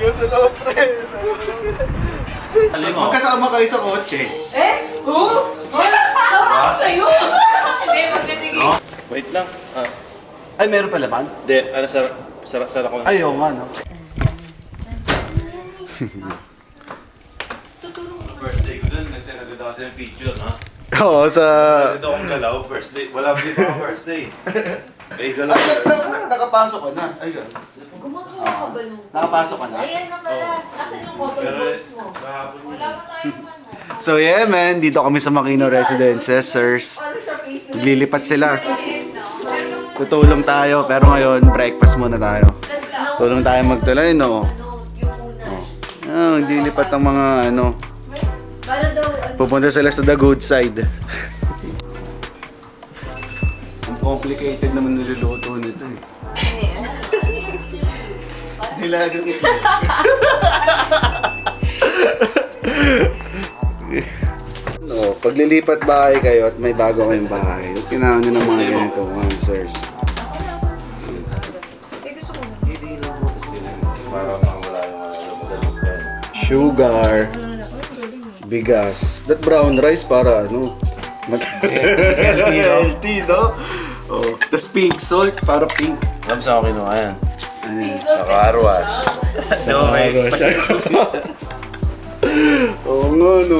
Ligo sa loob, pre. Magkasama kayo sa kotse. Eh? Oo? Sama ko sa'yo? Hindi, magnatigil. Wait lang. Ay, meron pala ba? Hindi, ano, sara ko. Ay, oo nga, no? First day ko dun, nagsend agad ako sa picture, ha? Oo, sa... Dito akong galaw, first day. Wala dito ako first day. Eh, galaw. Nakapasok ka na. Ayun. Gumagawa ka ba nung? Nakapasok ka na? Ayan na pala. Nasaan yung cotton balls mo? Wala pa tayong ano. So yeah, man. Dito kami sa Makino Residences, sirs. Ano sa Facebook? Naglilipat sila. Tutulong tayo, pero ngayon, breakfast muna tayo. Tulong tayo magtulay, no? Oh, hindi lipat ang mga ano. Para daw, Pupunta sila sa the good side. Ang complicated naman niluluto nito eh. Nilagang ito. No, paglilipat bahay kayo at may bago kayong bahay, kailangan nyo ng mga ganito, answers. Para mawala yung madaling yan. Sugar, bigas, that brown rice para ano, healthy, no? Oh, tas pink salt para pink. Alam sa ako kinuha yan. Ano yun? Sa car wash. Oo nga, no.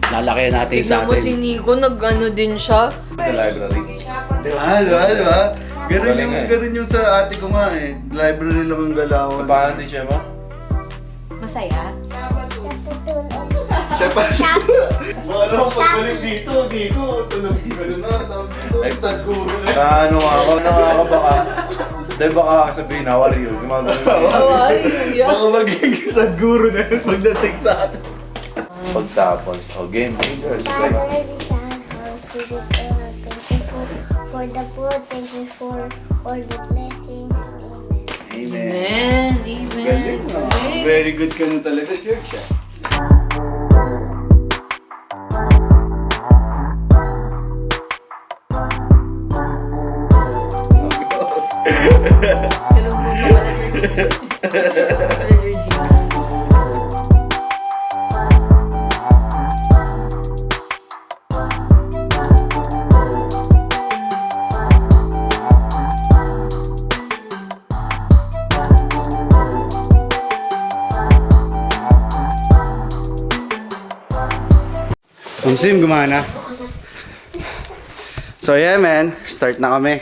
Lalaki natin sa tignan mo si atin. Nico, nag-ano din siya. Sa library. Diba? Galing eh. Ganun yung sa ate ko nga eh. Library lang ang galawan. Paano din siya mo? Masaya? Siya pa. Wala akong pagbalik dito, tunog gano'n na. Tapos sadguro na. Ano ako, nakakabaka. Dahil baka sabihin, how are you? Gumagano. Baka magiging sadguro na yun pagdating sa atin. Pagtapos, game makers. For the food, thank you for all the blessings. Amen. Amen. Galing, no? Very good ka na talaga, church. Sim, gumana. So yeah, man. Start na kami.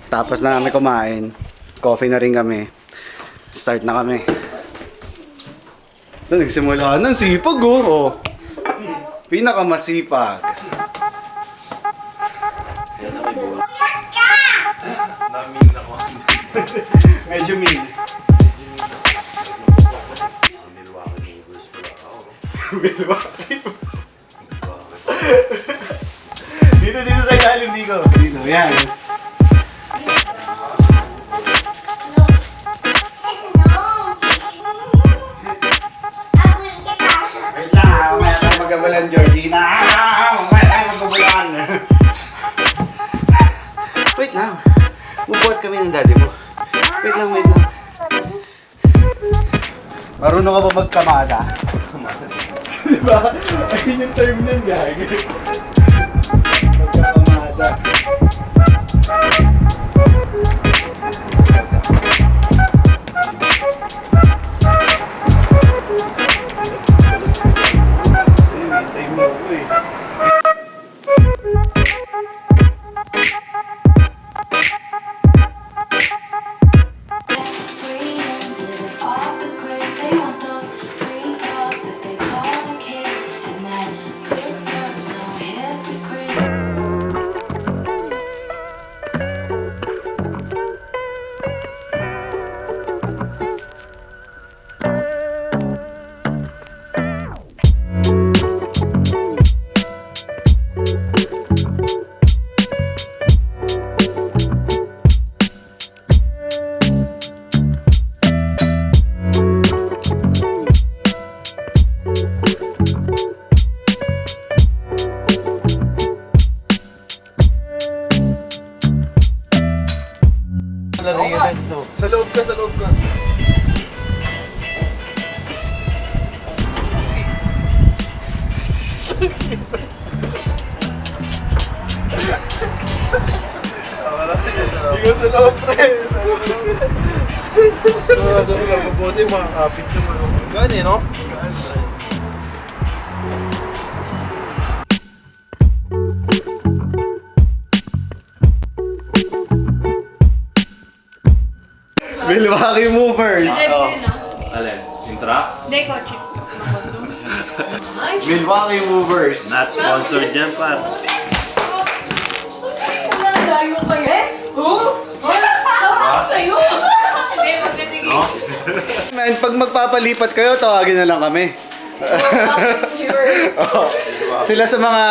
Tapos na kami kumain. Coffee na rin kami. Start na kami. Ito, nagsimula ng sipag, oh. Pinakamasipag. Namin ako. Medyo mean. Milwaukee. Dito sa ilalim, Nico. Dito, yan. Wait lang, mamaya tayo magkabalan, Georgina. Mamaya tayo magkabalan. Wait lang. Bubuhat kami ng daddy mo. Wait lang. Marunong ka ba magkamada? Diba? Ayun yung term nun, gag. Magkakamada. Hintay mo ako eh. Ikaw sa loob, pre. Mabuti, makakapit naman. Gani, no? Milwaukee Movers. Oh. Alin? Yung truck? Hindi, kotse. Ay, Milwaukee Movers. Not sponsored yan, par. layo kayo. Eh? Oh? Sama ko sa'yo. Hindi, magnatigil. No? Man, pag magpapalipat kayo, tawagin na lang kami. Oh. Sila sa mga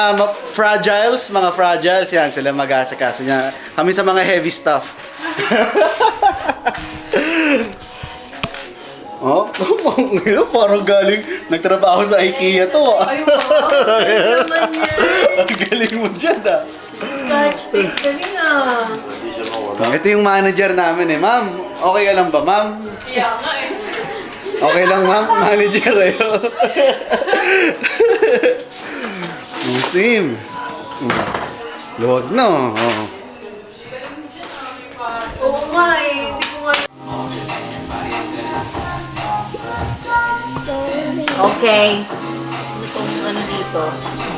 fragiles, yan, sila mag-asakaso niya. Kami sa mga heavy stuff. Oh, parang galing nagtrabaho sa IKEA to. Ay, wow. Naman yan. Ang galing mo dyan ah. Scotch tape galing ah. Ito yung manager namin eh. Ma'am, okay ka lang ba ma'am? Kaya nga eh. Okay lang ma'am, manager eh. Musim. Luwag no. Oh. Oo nga eh. Hindi ko nga. Okay. Itong ano dito,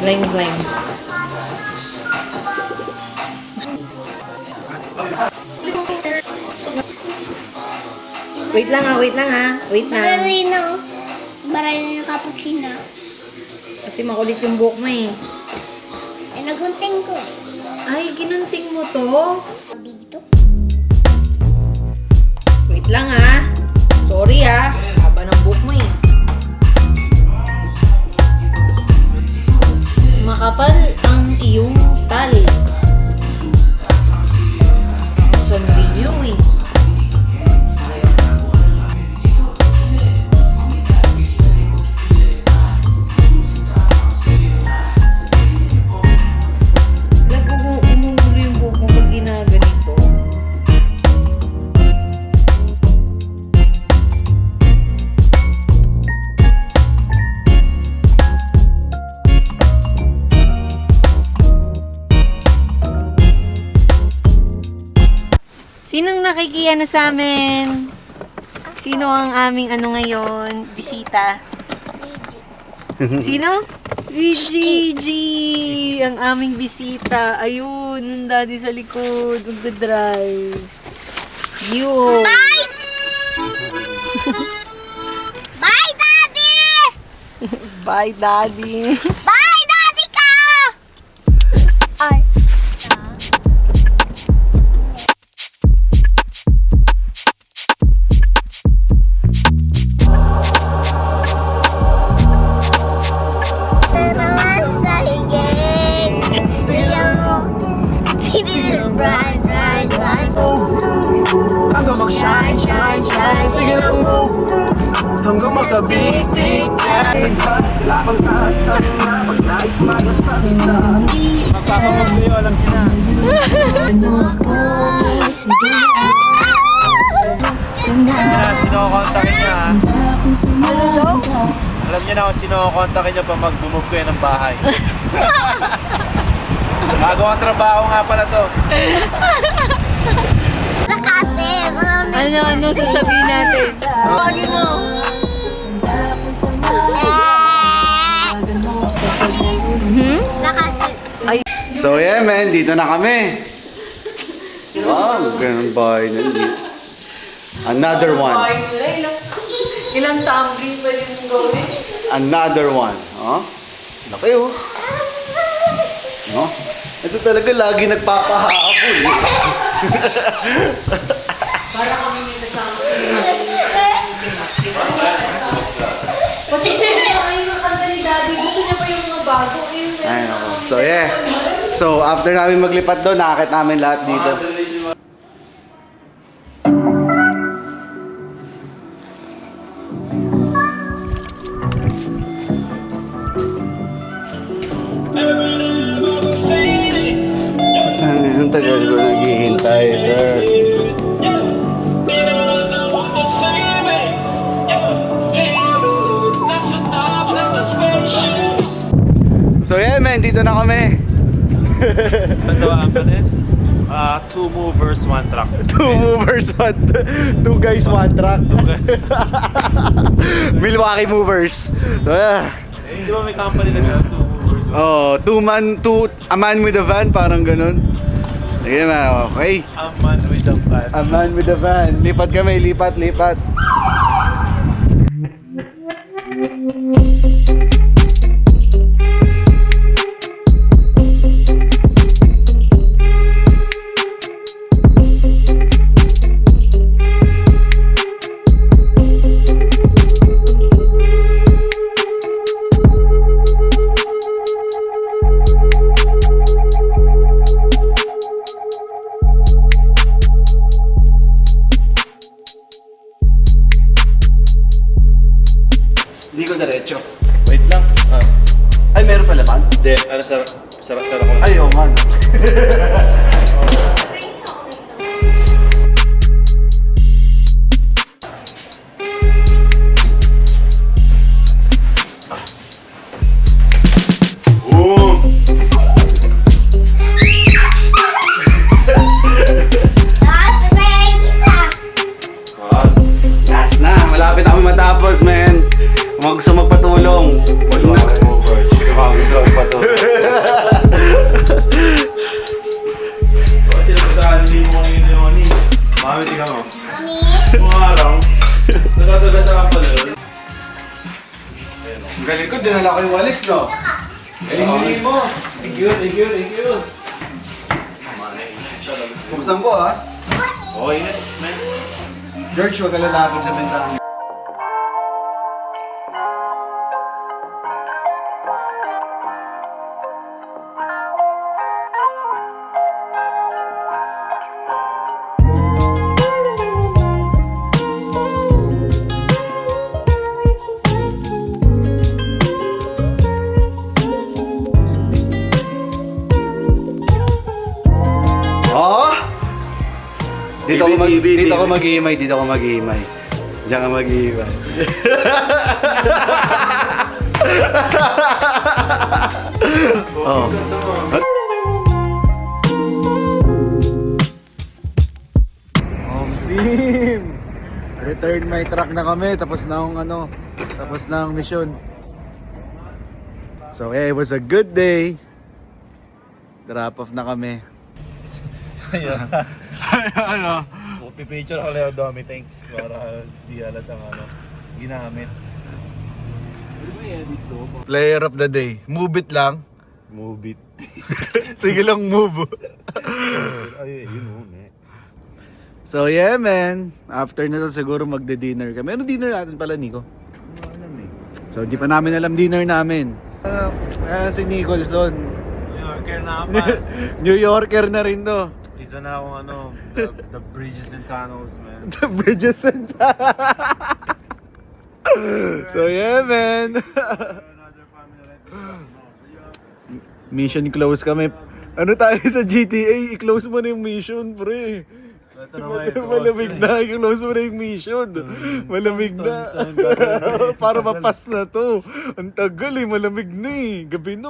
blanks. Wait lang ha. Wait Barino. Barino yung cappuccino. Kasi makulit yung buhok mo eh. Eh, nagunting ko. Ay, ginunting mo to? Dito. Wait lang ha. Sorry ha. Haba ng buhok mo eh. Makapal ang iyong tali. Ang sombrero eh. Umugulo yung buhok mo pag ginaganito. Sinong nakikiano sa amin? Sino ang aming ano ngayon? Bisita? Sino? Gigi! Ang aming bisita. Ayun, yung daddy sa likod. Magdadrive. Yun. Bye! Bye, Daddy! Bye, daddy. Bye, Daddy ka! Ay. Hanggang mag-shine, shine, shine. Sige lang mo. Hanggang magka-big, big bang. Labang taas tayo na. Pag nais malas na kita. Mapapamag kayo, alam niyo na. Sino-kontakin niya ha? Alam niyo na kung sino-kontakin niyo pa mag-move kayo ng bahay. Bagong trabaho nga pala to. Kasi, marami. Ano sasabihin natin? Tawagin mo. Nakasi. So yeah man, dito na kami. Wow, ganun bahay na dito. Another one. Ay, ilang tumbling pa yung gawin? Another one. Oh? Laki oh. No? Ito talaga lagi nagpapahabol. Para kami may kasama. Pati na yung mga kanta ni Daddy. Gusto niya pa yung mga bago. Ayun ako. So yeah. So after namin maglipat doon, nakakit namin lahat dito. Ang tagal ko naghihintay, sir. So yeah man, dito na kami. Tandawaan pa din. Two movers, one truck. Two movers, two guys, one truck. Milwaukee Movers. Di ba may company na two movers? Oh, a man with a van, parang ganun. Sige ma, okay. A man with a van. A man with a van. Lipat kami, lipat. Hindi ko diretso. Wait lang. Ay, meron pala man? Hindi, ano sarap ko. Ay, oo nga. Last na, malapit ako matapos, man. Kung gusto magpatulong. Movers. Hindi ko gusto pa to. Kasi napasahan hindi mo kanina yung ani. Mami, tingnan mo. Mami? Mga araw. Nakasagasaan pala yun. Ang galing ko, dinala ko yung walis, no? Galing mo. Thank you. Buksan ko, ha? Okay na, man. George, huwag ka lalapit sa bintana. Dito ako mag-iimay. Diyan ka mag-iimay. Oh. Sim! Return my truck na kami. Tapos na ang mission. So yeah, it was a good day. Drop off na kami. Saya. Ano? Pipicture ako lang dami, thanks. Para di alat ang ginamit. Player of the day. Move it lang. Move it. Sige lang, move. Ay, yun mo, next. So yeah, man. After na to siguro magde-dinner kami. Ano dinner natin pala, Nico? So di pa namin alam dinner namin. Si Nicholson. New Yorker na pa. New Yorker na rin to. Isa na akong the bridges and tunnels, man. The bridges and So yeah, man. Mission close kami. Ano tayo sa GTA? I-close mo na yung mission, pre. Malamig na. I-close mo na yung mission. Malamig na. Para mapas na to. Ang tagal eh. Malamig na eh. Gabi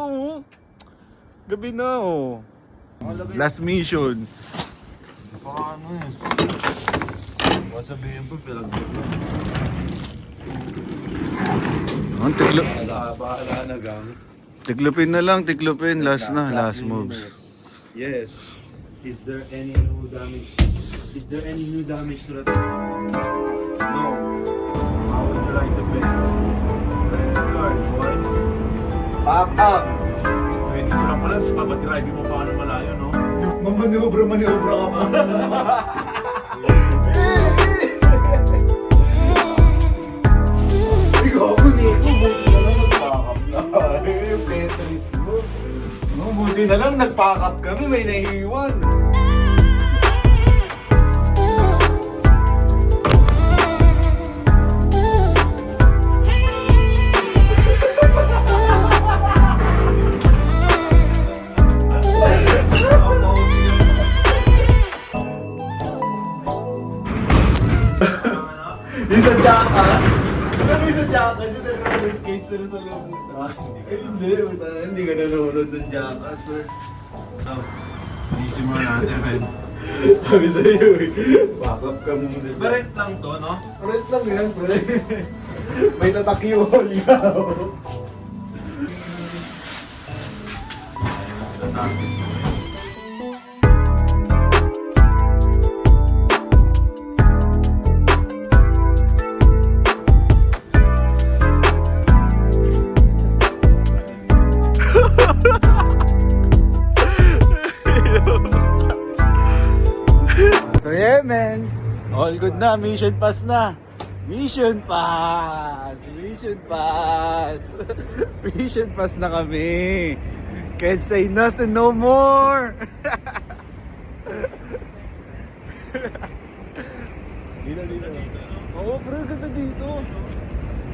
na oh. Last mission. Paano eh? Masabihin po, bahala na gamit. Tiklupin na lang, tiklupin. Last moves. Yes. Is there any new damage to the truck? No. How would you like to play? Credit card, boy. Back up! 20 ko lang pala, papadrive mo paano malayo, no? Maniobra ka pa. Ikaw ako, Nico. Buti na lang nagpakap na. Yung Petris mo. Buti na lang nagpakap kami. May naiiwan. Isa Jackass. Ano isa Jackass? Yung nag-roller skates na sa loob ng truck. Ay, hindi ka nanonood ng Jackass, sir. Simulan natin, man. Sabi sa'yo eh. Back up ka muna. Barret lang to, no? Correct lang yan, pre. May tatakyo, ligaw. So yeah, man. All good na. Mission pass na. Mission pass! Mission pass! Mission pass na kami. Can't say nothing no more. Dito. Oo, bro, ganda dito.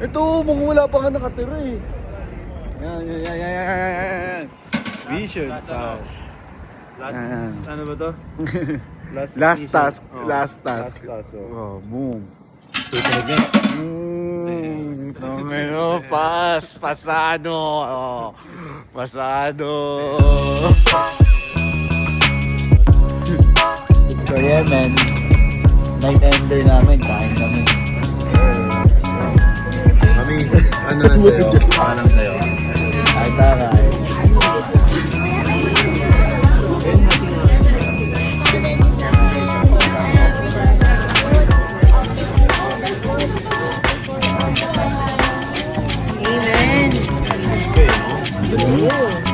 Ito, mga wala pa nga nakatira eh. Yan. Mission pass. Last, ano ba to? Last task. Oh, Last task. oh. Oh, boom. Pass. Pasado. Oh. Pasado. So yeah, man. Night ender namin. Kain kami. Kami, ano na sa'yo? Parang sa'yo. Kain tayo. Amen. Okay, no?